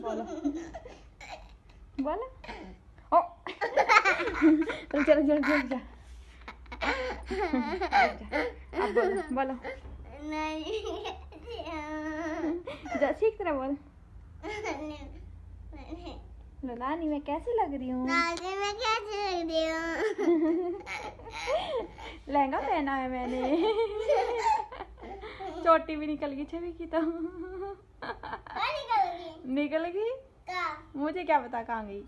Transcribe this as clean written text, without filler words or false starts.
बोलो बोलो। ओ चल चल चल चल जा। अब बोलो बोलो। जा ठीक तरह बोल। लो नानी मैं कैसी लग रही हूँ? नानी मैं कैसी लग रही हूँ? लहंगा पहना है मैंने। चोटी भी निकल गई छवि की तो। निकल गई? मुझे क्या पता कहाँ गई।